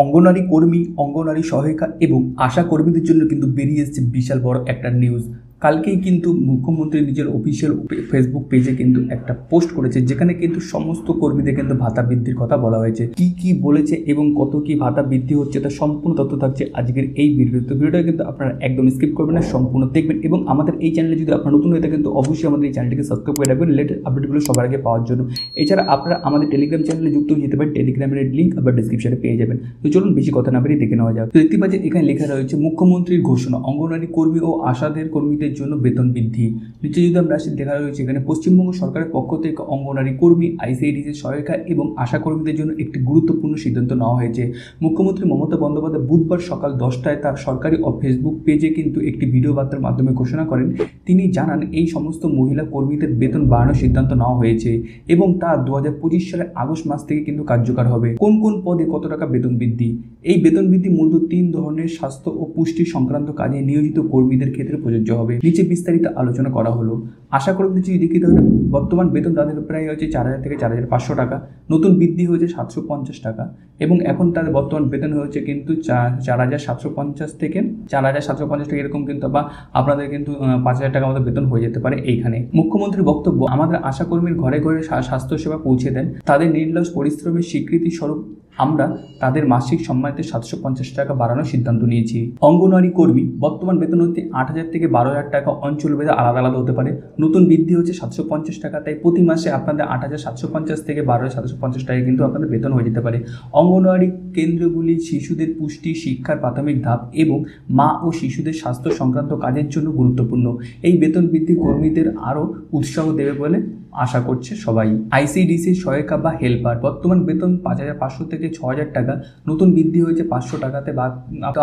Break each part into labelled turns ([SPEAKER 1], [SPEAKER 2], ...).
[SPEAKER 1] অঙ্গনারী কর্মী, অঙ্গনারী সহায়িকা এবং আশা কর্মীদের জন্য কিন্তু বেরিয়ে এসেছে বিশাল বড় একটা নিউজ। কালকেই কিন্তু মুখ্যমন্ত্রী নিজের অফিসিয়াল ফেসবুক পেজে কিন্তু একটা পোস্ট করেছে, যেখানে কিন্তু সমস্ত কর্মীদের কিন্তু ভাতা বৃদ্ধির কথা বলা হয়েছে। কি কি বলেছে এবং কত কি ভাতা বৃদ্ধি হচ্ছে তার সম্পূর্ণ তথ্য থাকছে আজকের এই ভিডিও। তো ভিডিওটা কিন্তু আপনারা একদম স্কিপ করবেন না, সম্পূর্ণ দেখবেন। এবং আমাদের এই চ্যানেলে যদি আপনারা নতুন হয়ে থাকেন তো অবশ্যই আমাদের এই চ্যানেলটিকে সাবস্ক্রাইব করে রাখবেন লেটেস্ট আপডেটগুলো সবার আগে পাওয়ার জন্য। এছাড়া আপনারা আমাদের টেলিগ্রাম চ্যানেলে যুক্ত হয়ে যেতে পারেন, টেলিগ্রামের লিঙ্ক আবার ডিসক্রিপশনে পেয়ে যাবেন। তো চলুন বেশি কথা না বেরিয়ে দেখে নেওয়া যাক। তো দেখতে পাচ্ছেন এখানে লেখা রয়েছে মুখ্যমন্ত্রীর ঘোষণা, অঙ্গনওয়াড়ি কর্মী ও আশাদের কর্মীদের জন্য বেতন বৃদ্ধি। নিচে যদি আমরা দেখা রয়েছে এখানে পশ্চিমবঙ্গ সরকারের পক্ষ থেকে অঙ্গনওয়াড়ি কর্মী, আইসিডিএস সহায়িকা এবং আশা কর্মীদের জন্য একটি গুরুত্বপূর্ণ সিদ্ধান্ত নেওয়া হয়েছে। মুখ্যমন্ত্রী মমতা বন্দ্যোপাধ্যায় বুধবার সকাল 10টায় তার সরকারি ফেসবুক পেজে কিন্তু একটি ভিডিও বার্তার মাধ্যমে ঘোষণা করেন। তিনি জানান এই সমস্ত মহিলা কর্মীদের বেতন বাড়ানোর সিদ্ধান্ত নেওয়া হয়েছে এবং তা 2025 সালের আগস্ট মাস থেকে কিন্তু কার্যকর হবে। কোন কোন পদে কত টাকা বেতন বৃদ্ধি? এই বেতন বৃদ্ধি মূলত 3 ধরনের স্বাস্থ্য ও পুষ্টি সংক্রান্ত কাজে নিয়োজিত কর্মীদের ক্ষেত্রে প্রযোজ্য হবে। নিচে বিস্তারিত আলোচনা করা হলো। আশা কর্মীদের যদি দেখি তাহলে বর্তমান বেতন তাদের প্রায় হচ্ছে 4000 থেকে 4500 টাকা, নতুন বৃদ্ধি হয়েছে 750 টাকা এবং এখন তাদের বর্তমান বেতন হয়েছে কিন্তু 4750 থেকে 4750 টাকা এরকম, কিন্তু বা আপনাদের কিন্তু 5000 টাকার মতো বেতন হয়ে যেতে পারে। এইখানে মুখ্যমন্ত্রীর বক্তব্য, আমাদের আশা কর্মীর ঘরে ঘরে স্বাস্থ্যসেবা পৌঁছে দেন, তাদের নির্লস পরিশ্রমের স্বীকৃতি স্বরূপ আমরা তাদের মাসিক সম্মানিত 750 টাকা বাড়ানোর সিদ্ধান্ত নিয়েছি। অঙ্গনওয়াড়ি কর্মী বর্তমান বেতন হচ্ছে 8000 থেকে 12000 টাকা, অঞ্চলভেদে আলাদা আলাদা হতে পারে। নতুন বৃদ্ধি হচ্ছে 750 টাকা, তাই প্রতি মাসে আপনাদের 8750 থেকে 12750 টাকা কিন্তু আপনাদের বেতন হয়ে যেতে পারে। অঙ্গনওয়াড়ি কেন্দ্রগুলি শিশুদের পুষ্টি শিক্ষার প্রাথমিক ধাপ এবং মা ও শিশুদের স্বাস্থ্য সংক্রান্ত কাজের জন্য গুরুত্বপূর্ণ। এই বেতন বৃদ্ধি কর্মীদের আরও উৎসাহ দেবে বলে আশা করছে সবাই। আইসিডিসি সহায়িকা বা হেল্পার বর্তমান বেতন 5500 থেকে 6000 টাকা, নতুন বৃদ্ধি হয়েছে 500 টাকাতে। বা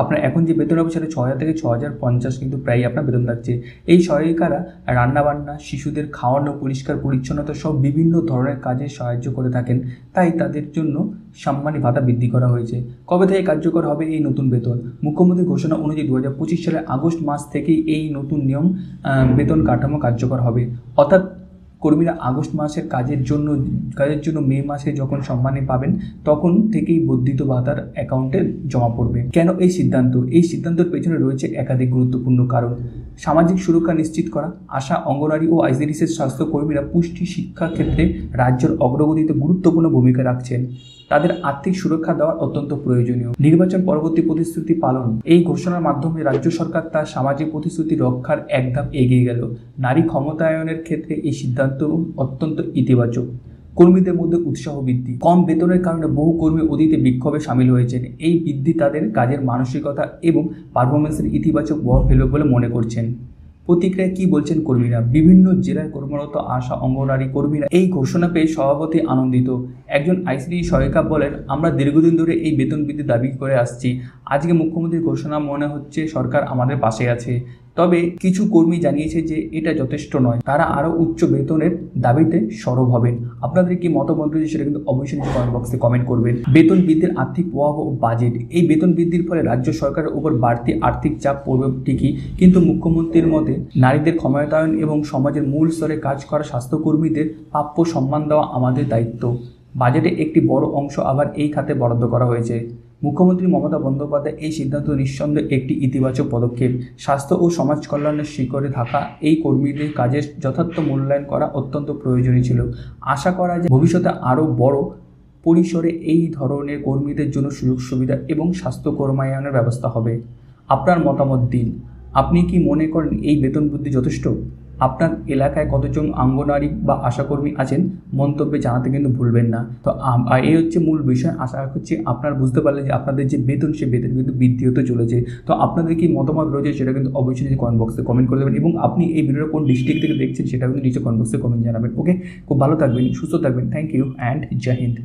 [SPEAKER 1] আপনার এখন যে বেতন হবে সেটা 6000 থেকে 6050 কিন্তু প্রায় আপনার বেতন থাকছে। এই সহায়িকারা রান্নাবান্না, শিশুদের খাওয়ানো, পরিষ্কার পরিচ্ছন্নতা সব বিভিন্ন ধরনের কাজে সাহায্য করে থাকেন, তাই তাদের জন্য সম্মানী ভাতা বৃদ্ধি করা হয়েছে। কবে থেকে কার্যকর হবে এই নতুন বেতন? মুখ্যমন্ত্রীর ঘোষণা অনুযায়ী 2025 সালের আগস্ট মাস থেকেই এই নতুন নিয়ম বেতন কাঠামো কার্যকর হবে। অর্থাৎ কর্মীরা আগস্ট মাসের কাজের জন্য মে মাসে যখন সম্মানী পাবেন তখন থেকেই বর্ধিত ভাতার অ্যাকাউন্টে জমা পড়বে। কেন এই সিদ্ধান্ত? এই সিদ্ধান্তের পেছনে রয়েছে একাধিক গুরুত্বপূর্ণ কারণ। সামাজিক সুরক্ষা নিশ্চিত করা, আশা, অঙ্গনওয়াড়ি ও আইসিডিএস স্বাস্থ্য কর্মীরা পুষ্টি শিক্ষা ক্ষেত্রে রাজ্যের অগ্রগতিতে গুরুত্বপূর্ণ ভূমিকা রাখছেন, তাদের আর্থিক সুরক্ষা দেওয়া অত্যন্ত প্রয়োজনীয়। নির্বাচন পরবর্তী প্রতিশ্রুতি পালন, এই ঘোষণার মাধ্যমে রাজ্য সরকার তার সামাজিক প্রতিশ্রুতি রক্ষার এক ধাপ এগিয়ে গেল। নারী ক্ষমতায়নের ক্ষেত্রে এই সিদ্ধান্ত অত্যন্ত ইতিবাচক। কর্মীদের মধ্যে উৎসাহ বৃদ্ধি, কম বেতনের কারণে বহু কর্মী অতীতে বিক্ষোভে সামিল হয়েছেন। এই বৃদ্ধি তাদের কাজের মানসিকতা এবং পারফরমেন্সের ইতিবাচক প্রভাব ফেলবে বলে মনে করছেন। প্রতিক্রিয়া কি বলছেন কর্মীরা? বিভিন্ন জেলায় কর্মরত আশা অঙ্গনওয়াড়ি কর্মীরা এই ঘোষণা পেয়ে সভাপতি আনন্দিত। একজন আইসিডি সহায়িকা বলেন, আমরা দীর্ঘদিন ধরে এই বেতন বৃদ্ধি দাবি করে আসছি। আজকে মুখ্যমন্ত্রীর ঘোষণা মনে হচ্ছে সরকার আমাদের পাশে আছে। তবে কিছু কর্মী জানিয়েছে যে এটা যথেষ্ট নয়, তারা আরও উচ্চ বেতনের দাবিতে সরব হবেন। আপনাদের কি মতামত রয়েছে সেটা কিন্তু অবশ্যই নিচে কমেন্ট বক্সে কমেন্ট করবেন। বেতন বৃদ্ধির আর্থিক প্রভাব ও বাজেট, এই বেতন বৃদ্ধির ফলে রাজ্য সরকারের উপর বাড়তি আর্থিক চাপ পড়বে ঠিকই, কিন্তু মুখ্যমন্ত্রীর মতে নারীদের ক্ষমতায়ন এবং সমাজের মূল স্তরে কাজ করা স্বাস্থ্যকর্মীদের প্রাপ্য সম্মান দেওয়া আমাদের দায়িত্ব। বাজেটে একটি বড় অংশ আবার এই খাতে বরাদ্দ করা হয়েছে। মুখ্যমন্ত্রী মমতা বন্দ্যোপাধ্যায় এই সিদ্ধান্ত নিঃসন্দেহে একটি ইতিবাচক পদক্ষেপ। স্বাস্থ্য ও সমাজ কল্যাণের শিখরে থাকা এই কর্মীদের কাজের যথার্থ মূল্যায়ন করা অত্যন্ত প্রয়োজনীয় ছিল। আশা করা যায় ভবিষ্যতে আরও বড় পরিসরে এই ধরনের কর্মীদের জন্য সুযোগ সুবিধা এবং স্বাস্থ্য কর্মায়নের ব্যবস্থা হবে। আপনার মতামত দিন। আপনি কি মনে করেন এই বেতন বৃদ্ধি যথেষ্ট? আপনার এলাকায় কতজন অঙ্গনওয়াড়ি বা আশাকর্মী আছেন মন্তব্যে জানাতে কিন্তু ভুলবেন না। তো এই হচ্ছে মূল বিষয়। আশা করছি আপনারা বুঝতে পারলেন যে আপনাদের যে বেতন সে বেতন কিন্তু বৃদ্ধি হতে চলেছে। তো আপনাদের কি মতামত রয়েছে সেটা কিন্তু অবশ্যই কমেন্ট বক্সে কমেন্ট করে দেবেন এবং আপনি এই ভিডিওটা কোন ডিস্ট্রিক্ট থেকে দেখছেন সেটা কিন্তু নিচে কমেন্ট বক্সে কমেন্ট জানাবেন। ওকে, খুব ভালো থাকবেন, সুস্থ থাকবেন। থ্যাংক ইউ অ্যান্ড জয় হিন্দ।